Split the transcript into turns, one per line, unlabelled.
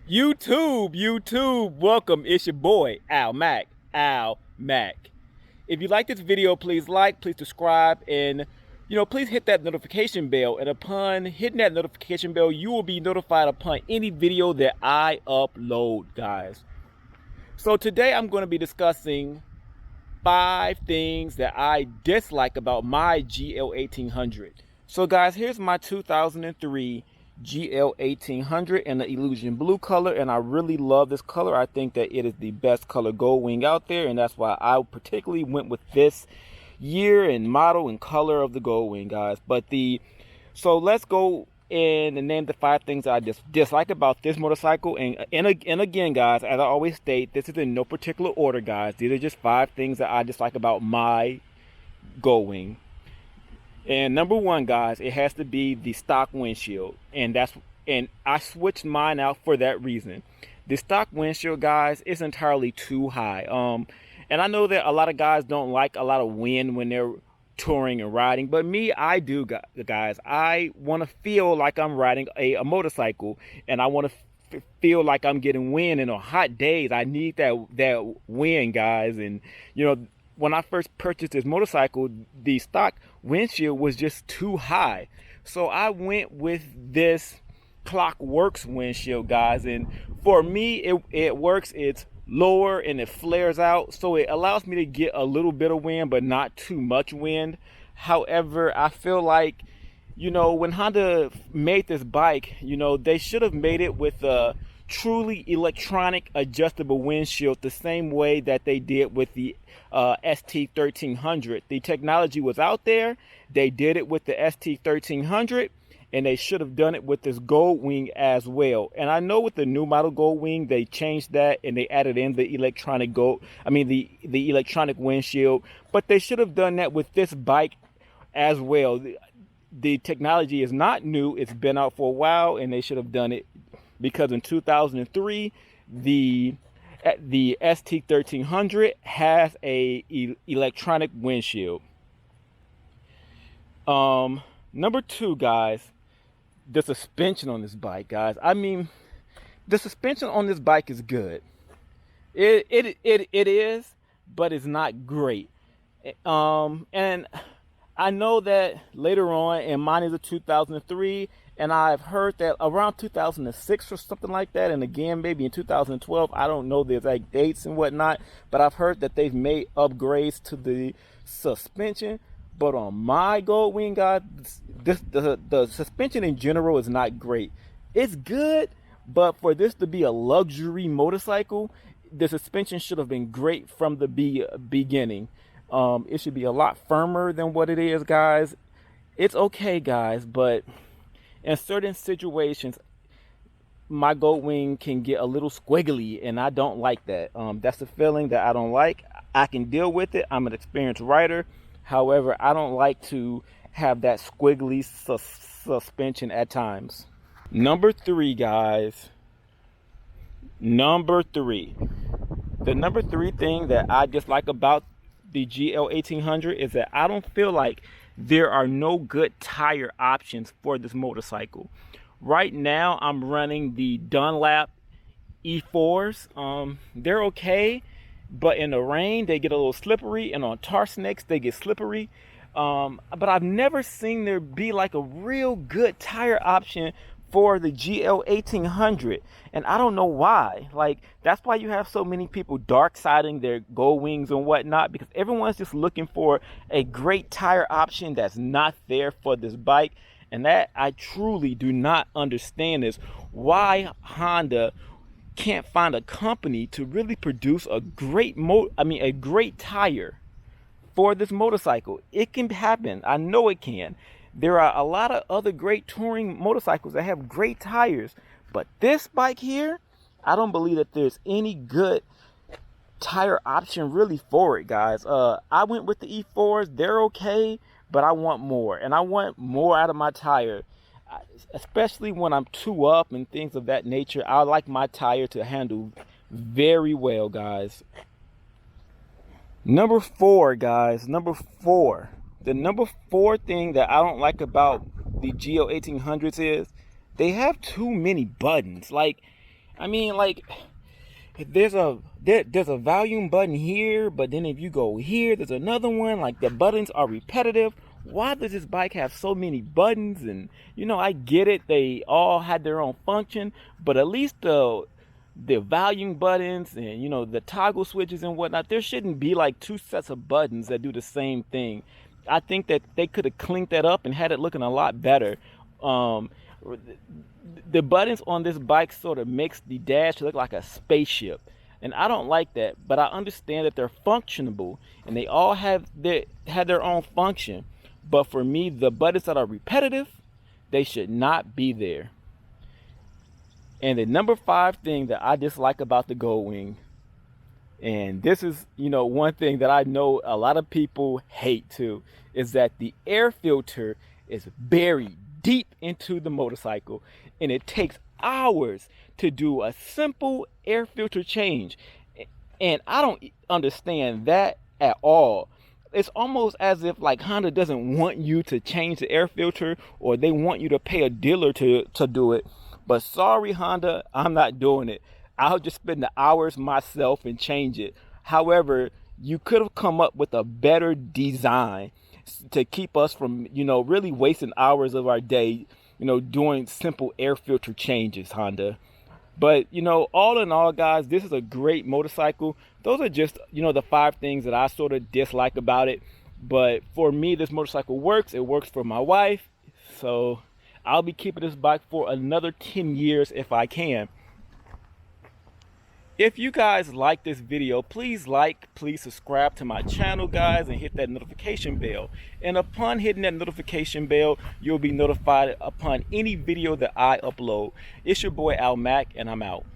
YouTube, welcome. It's your boy, Al Mac. If you like this video, please like, please subscribe, and please hit that notification bell. And upon hitting that notification bell, you will be notified upon any video that I upload, guys. So today I'm going to be discussing 5 things that I dislike about my GL 1800. So guys, here's my 2003 GL 1800 in the illusion blue color, and I really love this color. I think that it is the best color Goldwing out there, and that's why I particularly went with this year and model and color of the Goldwing, guys. So let's go in and name the 5 things I dislike about this motorcycle. And again, guys, as I always state, this is in no particular order, guys. These are just 5 things that I dislike about my Goldwing. And number 1, guys, it has to be the stock windshield, and I switched mine out for that reason. The stock windshield, guys, is entirely too high. And I know that a lot of guys don't like a lot of wind when they're touring and riding, but me, I do, guys. I want to feel like I'm riding a motorcycle, and I want to feel like I'm getting wind. And on hot days, I need that wind, guys. And when I first purchased this motorcycle, the stock windshield was just too high. So I went with this Clockworks windshield, guys. And for me, it works. It's lower and it flares out. So it allows me to get a little bit of wind, but not too much wind. However, I feel like, when Honda made this bike, they should have made it with a truly electronic adjustable windshield, the same way that they did with the ST 1300. The technology was out there. They did it with the ST 1300, and they should have done it with this Goldwing as well. And I know with the new model Goldwing, they changed that and they added in the electronic the electronic windshield, but they should have done that with this bike as well. The technology is not new. It's been out for a while, and they should have done it, because in 2003, the ST 1300 has a electronic windshield. Number 2, guys, the suspension on this bike, guys. I mean, the suspension on this bike is good. It is, but it's not great. And I know that later on, and mine is a 2003, and I've heard that around 2006 or something like that, and again maybe in 2012, I don't know the exact dates and whatnot, but I've heard that they've made upgrades to the suspension. But on my Goldwing, guys, the suspension in general is not great. It's good, but for this to be a luxury motorcycle, the suspension should have been great from the beginning. It should be a lot firmer than what it is, guys. It's okay, guys, but in certain situations, my Goldwing can get a little squiggly, and I don't like that. That's a feeling that I don't like. I can deal with it. I'm an experienced rider. However, I don't like to have that squiggly suspension at times. Number 3, guys. Number 3. The number 3 thing that I dislike about the GL 1800 is that I don't feel like there are no good tire options for this motorcycle. Right now, I'm running the Dunlop E4s. They're okay, but in the rain, they get a little slippery, and on tar snakes, they get slippery. But I've never seen there be like a real good tire option for the GL 1800, and I don't know why. Like, that's why you have so many people dark siding their Goldwings and whatnot, because everyone's just looking for a great tire option that's not there for this bike. And that I truly do not understand is why Honda can't find a company to really produce a great a great tire for this motorcycle. It can happen. I know it can. There are a lot of other great touring motorcycles that have great tires, but this bike here, I don't believe that there's any good tire option really for it, guys. I went with the E4s. They're okay, but I want more, and I want more out of my tire, especially when I'm too up and things of that nature. I like my tire to handle very well, guys. Number 4, guys. Number 4. The number 4 thing that I don't like about the GL 1800s is they have too many buttons. Like, I mean, like, there's a volume button here, but then if you go here, there's another one. Like, the buttons are repetitive. Why does this bike have so many buttons? And I get it, they all had their own function, but at least the volume buttons and the toggle switches and whatnot, there shouldn't be like two sets of buttons that do the same thing. I think that they could have cleaned that up and had it looking a lot better. The buttons on this bike sort of makes the dash look like a spaceship, and I don't like that, but I understand that they're functionable and they all have their own function. But for me, the buttons that are repetitive, they should not be there. And the number 5 thing that I dislike about the Goldwing, and this is one thing that I know a lot of people hate too, is that the air filter is buried deep into the motorcycle, and it takes hours to do a simple air filter change. And I don't understand that at all. It's almost as if like Honda doesn't want you to change the air filter, or they want you to pay a dealer to do it. But sorry, Honda, I'm not doing it. I'll just spend the hours myself and change it. However, you could have come up with a better design to keep us from, really wasting hours of our day, doing simple air filter changes, Honda. But, all in all, guys, this is a great motorcycle. Those are just, the 5 things that I sort of dislike about it. But for me, this motorcycle works. It works for my wife. So I'll be keeping this bike for another 10 years if I can. If you guys like this video, please subscribe to my channel, guys, and hit that notification bell. And upon hitting that notification bell, you'll be notified upon any video that I upload. It's your boy Al Mac, and I'm out.